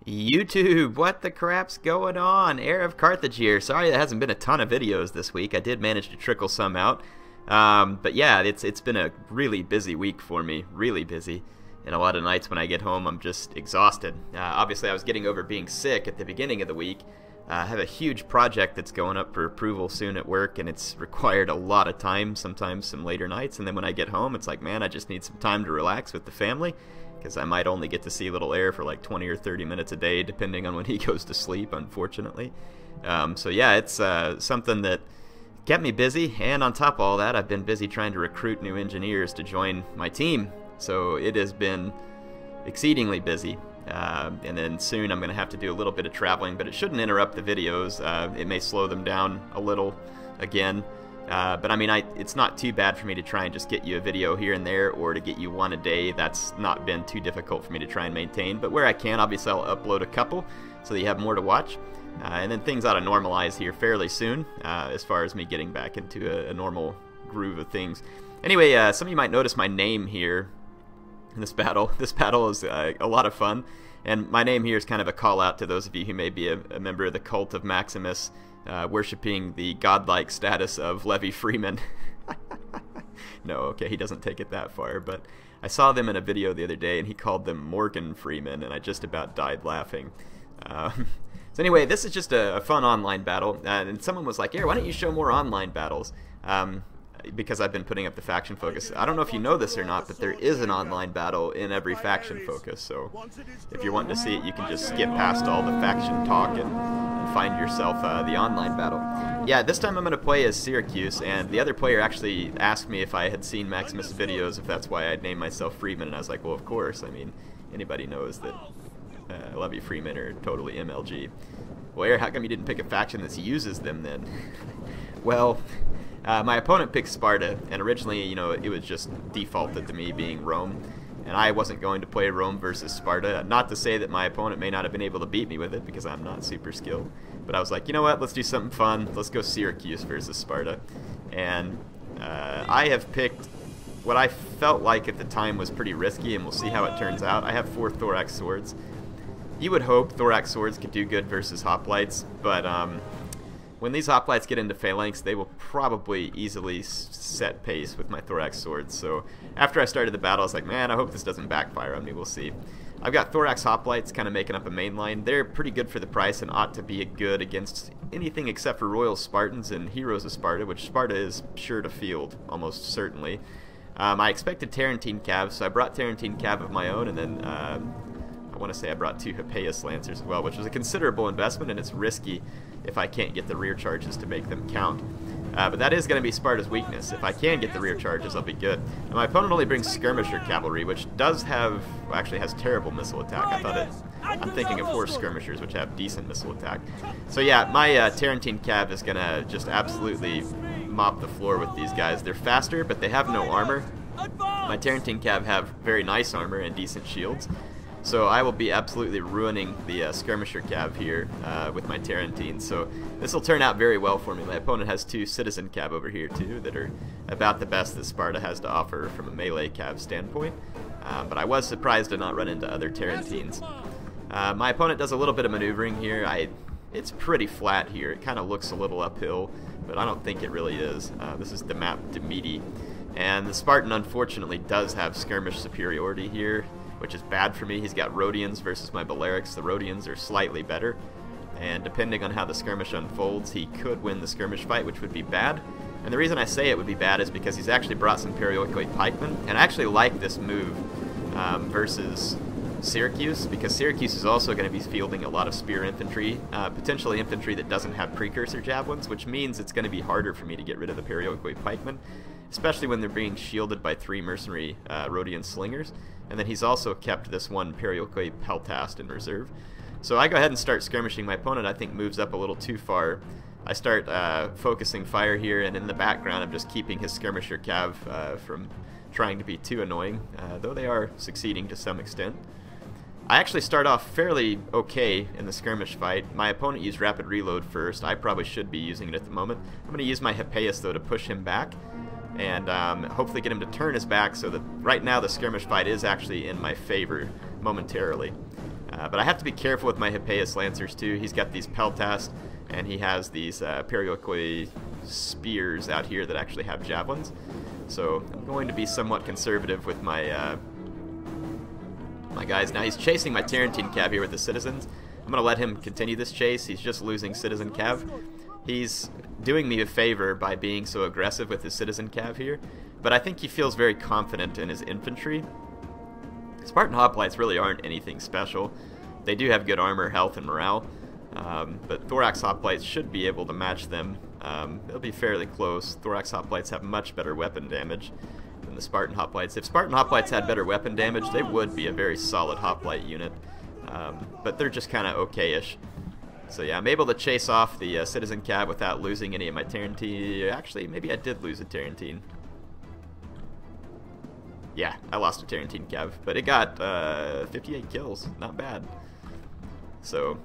YouTube, what the crap's going on? HeirofCarthage here. Sorry there hasn't been a ton of videos this week. I did manage to trickle some out. But yeah, it's been a really busy week for me. Really busy. And a lot of nights when I get home, I'm just exhausted. Obviously, I was getting over being sick at the beginning of the week. I have a huge project that's going up for approval soon at work, and it's required a lot of time, sometimes some later nights. And then when I get home, it's like, man, I just need some time to relax with the family, because I might only get to see little Air for like 20 or 30 minutes a day, depending on when he goes to sleep, unfortunately. So yeah, it's something that kept me busy, and on top of all that, I've been busy trying to recruit new engineers to join my team. So it has been exceedingly busy. And then soon I'm going to have to do a little bit of traveling, but it shouldn't interrupt the videos. It may slow them down a little again. But I mean, it's not too bad for me to try and just get you a video here and there, or to get you one a day. That's not been too difficult for me to try and maintain. But where I can, obviously I'll upload a couple so that you have more to watch. And then things ought to normalize here fairly soon, as far as me getting back into a normal groove of things. Anyway, some of you might notice my name here in this battle. This battle is a lot of fun. And my name here is kind of a call out to those of you who may be a member of the cult of Maximus, worshipping the godlike status of Levi Freeman. No, okay, he doesn't take it that far, but I saw them in a video the other day, and he called them Morgan Freeman, and I just about died laughing. So anyway, this is just a fun online battle, and someone was like, "Here, why don't you show more online battles?" Because I've been putting up the faction focus. I don't know if you know this or not, but there is an online battle in every faction focus, so if you're wanting to see it, you can just skip past all the faction talk and find yourself the online battle. Yeah, this time I'm going to play as Syracuse, and the other player actually asked me if I had seen Maximus' videos, if that's why I'd named myself Freeman, and I was like, well, of course. I mean, anybody knows that Levi Freeman are totally MLG. Well, Air, how come you didn't pick a faction that uses them then? Well, my opponent picked Sparta, and originally, you know, it was just defaulted to me being Rome, and I wasn't going to play Rome versus Sparta. Not to say that my opponent may not have been able to beat me with it, because I'm not super skilled, but I was like, you know what, let's do something fun. Let's go Syracuse versus Sparta. And I have picked what I felt like at the time was pretty risky, and we'll see how it turns out. I have 4 thorax swords. You would hope thorax swords could do good versus hoplites, but when these hoplites get into phalanx, they will probably easily set pace with my thorax swords. So after I started the battle, I was like, man, I hope this doesn't backfire on me. We'll see. I've got thorax hoplites kind of making up a main line. They're pretty good for the price and ought to be good against anything except for Royal Spartans and Heroes of Sparta, which Sparta is sure to field, almost certainly. I expected Tarentine Cavs, so I brought Tarentine Cav of my own, and then I want to say I brought 2 Hippeus Lancers as well, which was a considerable investment, and it's risky if I can't get the rear charges to make them count. But that is going to be Sparta's weakness. If I can get the rear charges, I'll be good. And my opponent only brings Skirmisher Cavalry, which does have, well, actually has terrible missile attack. I'm thinking of Horse Skirmishers, which have decent missile attack. So yeah, my Tarentine Cav is going to just absolutely mop the floor with these guys. They're faster, but they have no armor. My Tarentine Cav have very nice armor and decent shields. So I will be absolutely ruining the Skirmisher Cav here with my Tarentine. So this will turn out very well for me. My opponent has 2 Citizen Cav over here too that are about the best that Sparta has to offer from a melee Cav standpoint. But I was surprised to not run into other Tarentines. My opponent does a little bit of maneuvering here. It's pretty flat here. It kind of looks a little uphill, but I don't think it really is. This is the map Demeti. And the Spartan unfortunately does have skirmish superiority here, which is bad for me. He's got Rhodians versus my Balearics. The Rhodians are slightly better, and depending on how the skirmish unfolds, he could win the skirmish fight, which would be bad. And the reason I say it would be bad is because he's actually brought some Perioikoi pikemen, and I actually like this move versus Syracuse, because Syracuse is also going to be fielding a lot of spear infantry, potentially infantry that doesn't have precursor javelins, which means it's going to be harder for me to get rid of the Perioikoi pikemen, especially when they're being shielded by 3 mercenary Rhodian slingers. And then he's also kept this 1 Perioikoi peltast in reserve. So I go ahead and start skirmishing. My opponent, I think, moves up a little too far. I start focusing fire here, and in the background I'm just keeping his Skirmisher Cav from trying to be too annoying, though they are succeeding to some extent. I actually start off fairly okay in the skirmish fight. My opponent used rapid reload first. I probably should be using it at the moment. I'm going to use my Hippeus, though, to push him back, and hopefully get him to turn his back, so that right now the skirmish fight is actually in my favor momentarily. But I have to be careful with my Hippeus Lancers too. He's got these Peltas, and he has these Periloquy spears out here that actually have javelins. So I'm going to be somewhat conservative with my my guys. Now he's chasing my Tarentine Cav here with the citizens. I'm going to let him continue this chase. He's just losing Citizen Cav. He's doing me a favor by being so aggressive with his Citizen Cav here, but I think he feels very confident in his infantry. Spartan Hoplites really aren't anything special. They do have good armor, health, and morale, but Thorax Hoplites should be able to match them. They'll be fairly close. Thorax Hoplites have much better weapon damage than the Spartan Hoplites. If Spartan Hoplites had better weapon damage, they would be a very solid Hoplite unit, but they're just kind of okay-ish. So yeah, I'm able to chase off the Citizen Cav without losing any of my Tarentine. Actually, maybe I did lose a Tarentine. Yeah, I lost a Tarentine Cav, but it got 58 kills. Not bad. So,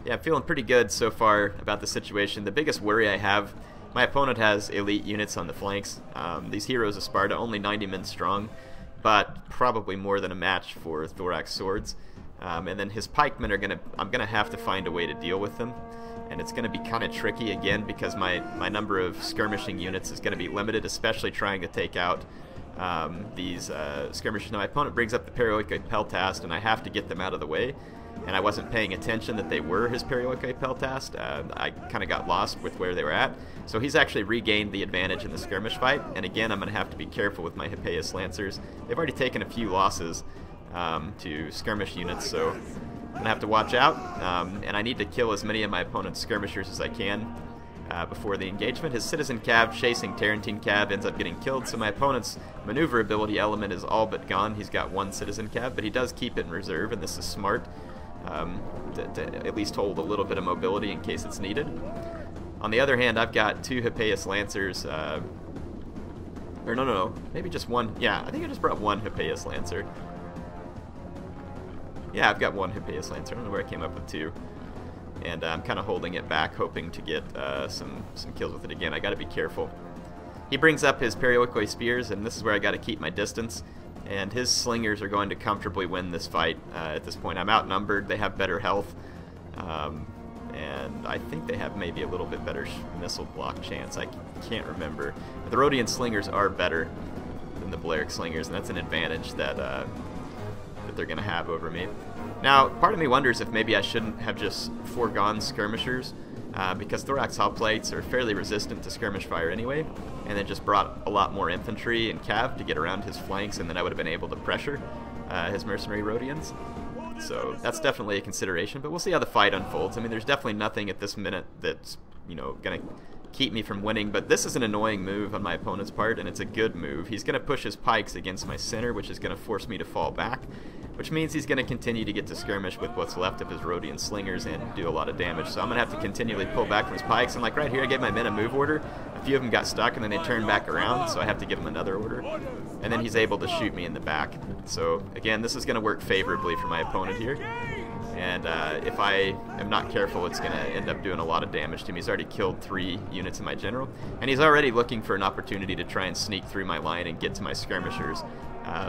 yeah, I'm feeling pretty good so far about the situation. The biggest worry I have, my opponent has elite units on the flanks. These Heroes of Sparta, only 90 men strong, but probably more than a match for Thorax Swords. And then his pikemen are I'm gonna have to find a way to deal with them. And it's gonna be kind of tricky again because my number of skirmishing units is gonna be limited, especially trying to take out these skirmishers. Now my opponent brings up the Periloquy Peltast, and I have to get them out of the way. And I wasn't paying attention that they were his Periloquy Peltast. I kind of got lost with where they were at. So he's actually regained the advantage in the skirmish fight. And again, I'm going to have to be careful with my Hippeus Lancers. They've already taken a few losses to skirmish units, so I'm going to have to watch out. And I need to kill as many of my opponent's skirmishers as I can before the engagement. His Citizen Cav chasing Tarentine Cav ends up getting killed, so my opponent's maneuverability element is all but gone. He's got one Citizen Cav, but he does keep it in reserve, and this is smart to at least hold a little bit of mobility in case it's needed. On the other hand, I've got two Hippeus Lancers, or no, maybe just one. Yeah, I think I just brought one Hippeus Lancer. Yeah, I've got one Hippeus Lancer. I don't know where I came up with two. And I'm kind of holding it back, hoping to get some kills with it again. I got to be careful. He brings up his Periloquy Spears, and this is where I got to keep my distance. And his Slingers are going to comfortably win this fight at this point. I'm outnumbered. They have better health. And I think they have maybe a little bit better missile block chance. I can't remember. But the Rhodian Slingers are better than the Balearic Slingers, and that's an advantage that they're going to have over me. Now, part of me wonders if maybe I shouldn't have just foregone skirmishers, because Thorax Hoplites are fairly resistant to skirmish fire anyway, and then just brought a lot more infantry and cav to get around his flanks, and then I would have been able to pressure his mercenary Rhodians. So that's definitely a consideration, but we'll see how the fight unfolds. I mean, there's definitely nothing at this minute that's, you know, going to keep me from winning, but this is an annoying move on my opponent's part, and it's a good move. He's going to push his pikes against my center, which is going to force me to fall back, which means he's going to continue to get to skirmish with what's left of his Rhodian Slingers and do a lot of damage. So I'm going to have to continually pull back from his pikes, and like right here, I gave my men a move order. A few of them got stuck, and then they turned back around, so I have to give him another order. And then he's able to shoot me in the back. So again, this is going to work favorably for my opponent here. And if I am not careful, it's going to end up doing a lot of damage to me. He's already killed 3 units of my general, and he's already looking for an opportunity to try and sneak through my line and get to my skirmishers.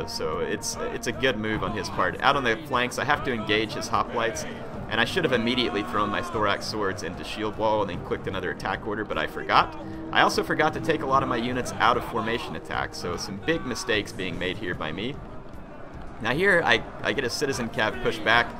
So it's a good move on his part. Out on the flanks, I have to engage his hoplites, and I should have immediately thrown my Thorax Swords into shield wall and then clicked another attack order, but I forgot. I also forgot to take a lot of my units out of formation attack, so some big mistakes being made here by me. Now here, I get a Citizen Cav push back.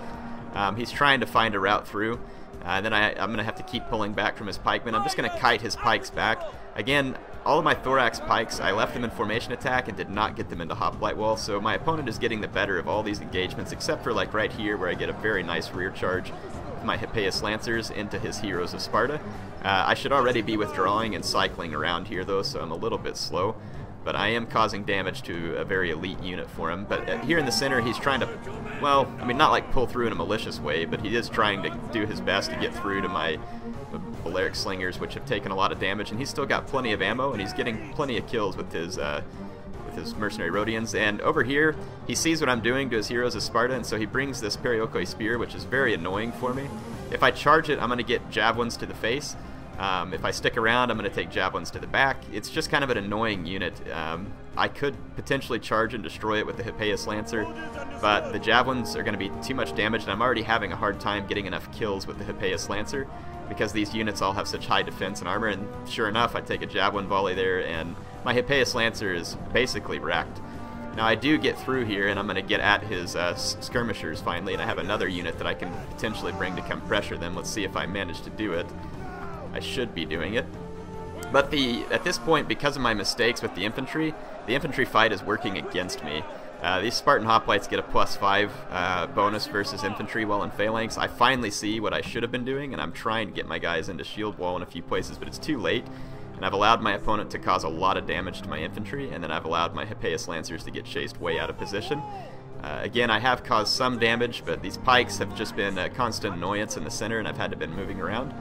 He's trying to find a route through, and then I'm going to have to keep pulling back from his pikemen. I'm just going to kite his pikes back. Again, all of my Thorax pikes, I left them in formation attack and did not get them into hoplite wall, so my opponent is getting the better of all these engagements, except for like right here where I get a very nice rear charge with my Hippeus Lancers into his Heroes of Sparta. I should already be withdrawing and cycling around here though, so I'm a little bit slow. But I am causing damage to a very elite unit for him. But here in the center, he's trying to, well, I mean, not like pull through in a malicious way, but he is trying to do his best to get through to my Balearic Slingers, which have taken a lot of damage. And he's still got plenty of ammo, and he's getting plenty of kills with his mercenary Rhodians. And over here, he sees what I'm doing to his Heroes of Sparta, and so he brings this Periloquy Spear, which is very annoying for me. If I charge it, I'm going to get javelins to the face. If I stick around, I'm going to take javelins to the back. It's just kind of an annoying unit. I could potentially charge and destroy it with the Hippeus Lancer, but the javelins are going to be too much damage, and I'm already having a hard time getting enough kills with the Hippeus Lancer because these units all have such high defense and armor, and sure enough, I take a javelin volley there, and my Hippeus Lancer is basically wrecked. Now I do get through here, and I'm going to get at his skirmishers finally, and I have another unit that I can potentially bring to come pressure them. Let's see if I manage to do it. I should be doing it. But at this point, because of my mistakes with the infantry fight is working against me. These Spartan hoplites get a +5 bonus versus infantry while in phalanx. I finally see what I should have been doing, and I'm trying to get my guys into shield wall in a few places, but it's too late. And I've allowed my opponent to cause a lot of damage to my infantry, and then I've allowed my Hippeus Lancers to get chased way out of position. Again, I have caused some damage, but these pikes have just been a constant annoyance in the center, and I've had to been moving around.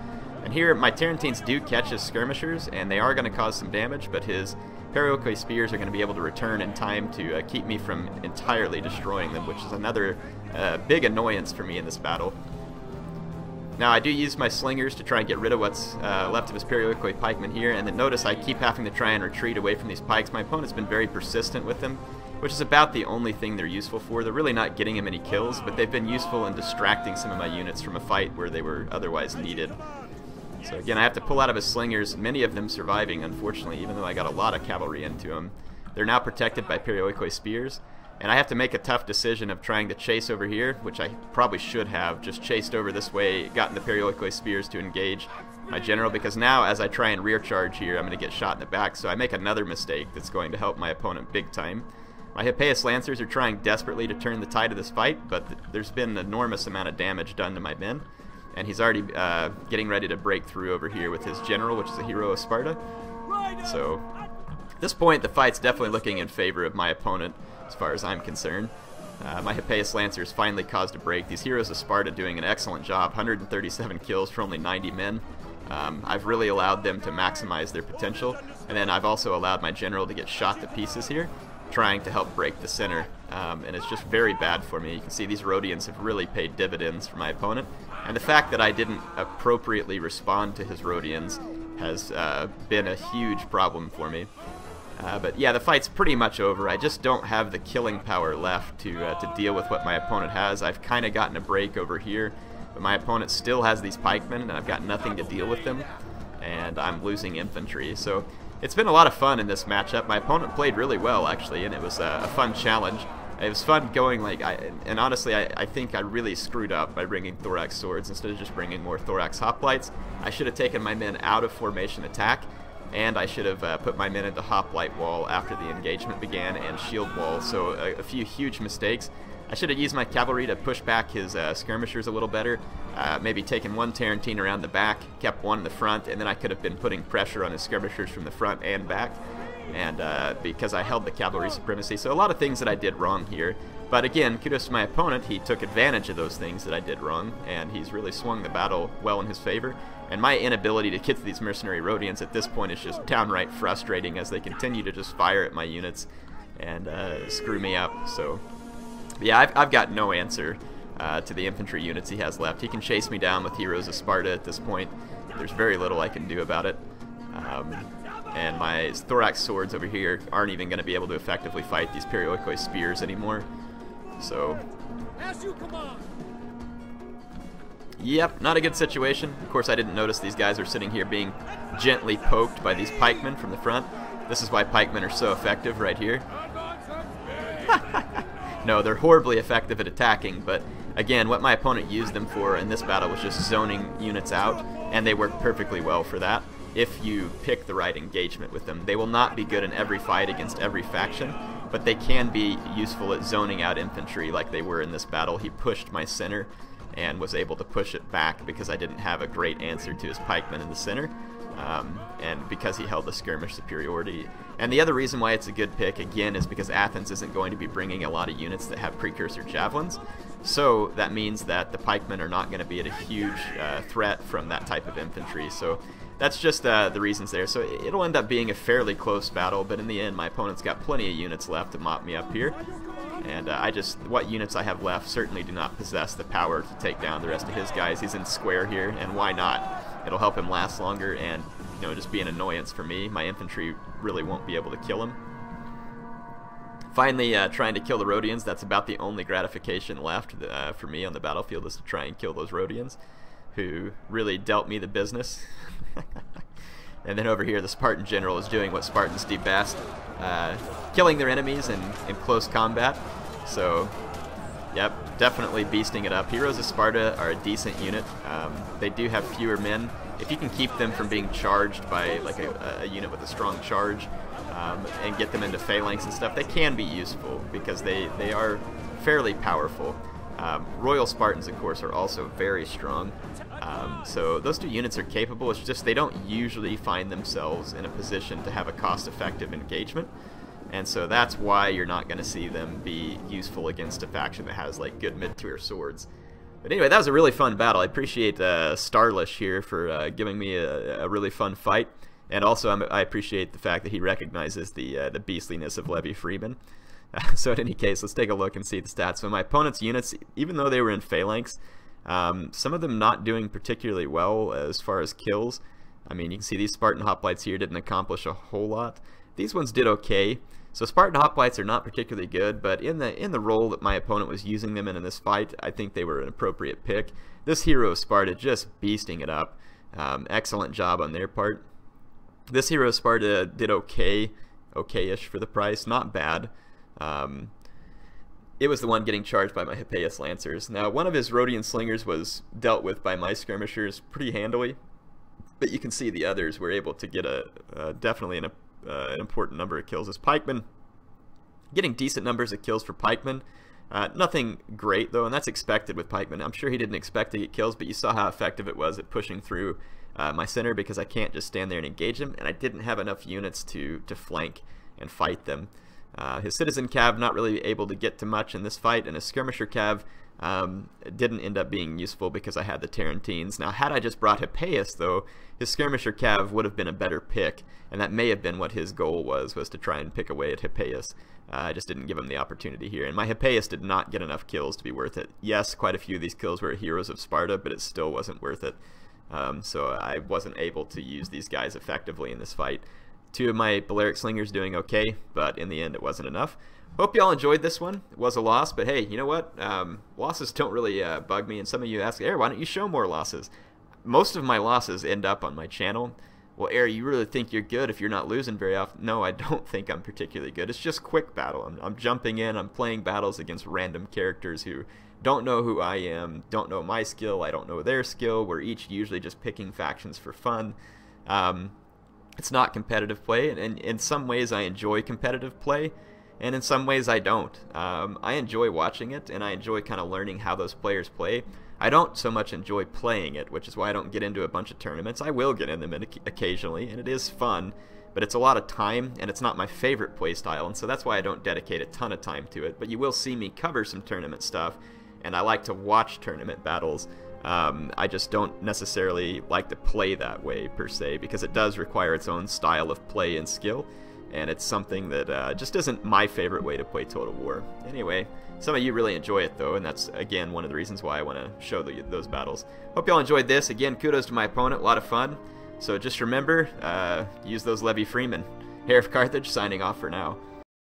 And here, my Tarentines do catch his skirmishers, and they are going to cause some damage, but his Perioikoi spears are going to be able to return in time to keep me from entirely destroying them, which is another big annoyance for me in this battle. Now, I do use my slingers to try and get rid of what's left of his Perioikoi pikemen here, and then notice I keep having to try and retreat away from these pikes. My opponent's been very persistent with them, which is about the only thing they're useful for. They're really not getting him any kills, but they've been useful in distracting some of my units from a fight where they were otherwise needed. So again, I have to pull out of his slingers, many of them surviving, unfortunately, even though I got a lot of cavalry into them. They're now protected by Perioikoi spears, and I have to make a tough decision of trying to chase over here, which I probably should have just chased over this way, gotten the Perioikoi spears to engage my general, because now as I try and rear charge here, I'm going to get shot in the back, so I make another mistake that's going to help my opponent big time. My Hippeus Lancers are trying desperately to turn the tide of this fight, but there's been an enormous amount of damage done to my men. And he's already getting ready to break through over here with his general, which is a hero of Sparta. So at this point, the fight's definitely looking in favor of my opponent, as far as I'm concerned. My Hippeus Lancers finally caused a break. These heroes of Sparta doing an excellent job, 137 kills for only 90 men. I've really allowed them to maximize their potential, and then I've also allowed my general to get shot to pieces here, trying to help break the center, and it's just very bad for me. You can see these Rhodians have really paid dividends for my opponent, and the fact that I didn't appropriately respond to his Rhodians has been a huge problem for me. But yeah, the fight's pretty much over. I just don't have the killing power left to deal with what my opponent has. I've kind of gotten a break over here, but my opponent still has these pikemen, and I've got nothing to deal with them, and I'm losing infantry. So it's been a lot of fun in this matchup. My opponent played really well, actually, and it was a fun challenge. It was fun going, and honestly, I think I really screwed up by bringing thorax swords instead of just bringing more thorax hoplites. I should have taken my men out of formation attack, and I should have put my men into hoplite wall after the engagement began and shield wall, so a few huge mistakes. I should have used my cavalry to push back his skirmishers a little better, maybe taken one Tarentine around the back, kept one in the front, and then I could have been putting pressure on his skirmishers from the front and back, and because I held the cavalry supremacy. So a lot of things that I did wrong here, but again, kudos to my opponent. He took advantage of those things that I did wrong, and he's really swung the battle well in his favor. And my inability to get to these mercenary Rhodians at this point is just downright frustrating as they continue to just fire at my units and screw me up. So yeah, I've got no answer to the infantry units he has left. He can chase me down with heroes of Sparta at this point. There's very little I can do about it. And my thorax swords over here aren't even going to be able to effectively fight these Perioikoi spears anymore. So yep, not a good situation. Of course, I didn't notice these guys are sitting here being gently poked by these pikemen from the front. This is why pikemen are so effective right here. No, they're horribly effective at attacking, but again, what my opponent used them for in this battle was just zoning units out, and they work perfectly well for that if you pick the right engagement with them. They will not be good in every fight against every faction, but they can be useful at zoning out infantry like they were in this battle. He pushed my center and was able to push it back because I didn't have a great answer to his pikemen in the center, and because he held the skirmish superiority. And the other reason why it's a good pick, again, is because Athens isn't going to be bringing a lot of units that have precursor javelins, so that means that the pikemen are not going to be at a huge threat from that type of infantry. So that's just the reasons there. So it'll end up being a fairly close battle, but in the end, my opponent's got plenty of units left to mop me up here. And what units I have left certainly do not possess the power to take down the rest of his guys. He's in square here, and why not? It'll help him last longer and, you know, just be an annoyance for me. My infantry really won't be able to kill him. Finally, trying to kill the Rhodians. That's about the only gratification left for me on the battlefield, is to try and kill those Rhodians, who really dealt me the business. And then over here, the Spartan general is doing what Spartans do best, killing their enemies in close combat. So, yep, definitely beasting it up. Heroes of Sparta are a decent unit. They do have fewer men. If you can keep them from being charged by like a unit with a strong charge, and get them into phalanx and stuff, they can be useful because they are fairly powerful. Royal Spartans, of course, are also very strong. So those two units are capable. It's just they don't usually find themselves in a position to have a cost-effective engagement. And so that's why you're not going to see them be useful against a faction that has like good mid-tier swords. But anyway, that was a really fun battle. I appreciate Starlish here for giving me a really fun fight. And also I appreciate the fact that he recognizes the beastliness of Levi Freeman. So in any case, let's take a look and see the stats. So my opponent's units, even though they were in phalanx, some of them not doing particularly well as far as kills. I mean, you can see these Spartan hoplites here didn't accomplish a whole lot. These ones did okay. So Spartan hoplites are not particularly good, but in the role that my opponent was using them in this fight, I think they were an appropriate pick. This hero of Sparta just beasting it up. Excellent job on their part. This hero of Sparta did okay-ish for the price, not bad. It was the one getting charged by my Hippeus Lancers. Now, one of his Rhodian Slingers was dealt with by my skirmishers pretty handily, but you can see the others were able to get definitely an important number of kills. As pikemen, getting decent numbers of kills for pikemen. Nothing great, though, and that's expected with pikemen. I'm sure he didn't expect to get kills, but you saw how effective it was at pushing through my center, because I can't just stand there and engage them, and I didn't have enough units to flank and fight them. His citizen cav not really able to get to much in this fight, and his skirmisher cav didn't end up being useful because I had the Tarentines. Now, had I just brought Hippeus, though, his skirmisher cav would have been a better pick, and that may have been what his goal was to try and pick away at Hippeus. I just didn't give him the opportunity here, and my Hippeus did not get enough kills to be worth it. Yes, quite a few of these kills were heroes of Sparta, but it still wasn't worth it. So I wasn't able to use these guys effectively in this fight. Two of my Balearic Slingers doing okay, but in the end it wasn't enough. Hope y'all enjoyed this one. It was a loss, but hey, you know what? Losses don't really bug me, and some of you ask, Air, why don't you show more losses? Most of my losses end up on my channel. Well, Air, you really think you're good if you're not losing very often? No, I don't think I'm particularly good. It's just quick battle. I'm jumping in, I'm playing battles against random characters who don't know who I am, don't know my skill, I don't know their skill. We're each usually just picking factions for fun. It's not competitive play, and in some ways I enjoy competitive play, and in some ways I don't. I enjoy watching it, and I enjoy kind of learning how those players play. I don't so much enjoy playing it, which is why I don't get into a bunch of tournaments. I will get in them occasionally, and it is fun, but it's a lot of time, and it's not my favorite play style, and so that's why I don't dedicate a ton of time to it. But you will see me cover some tournament stuff, and I like to watch tournament battles. I just don't necessarily like to play that way per se, because it does require its own style of play and skill, and it's something that just isn't my favorite way to play Total War. Anyway, some of you really enjoy it though, and that's again one of the reasons why I want to show those battles. Hope y'all enjoyed this. Again, kudos to my opponent, a lot of fun. So just remember, use those Levi Freeman. HeirofCarthage signing off for now.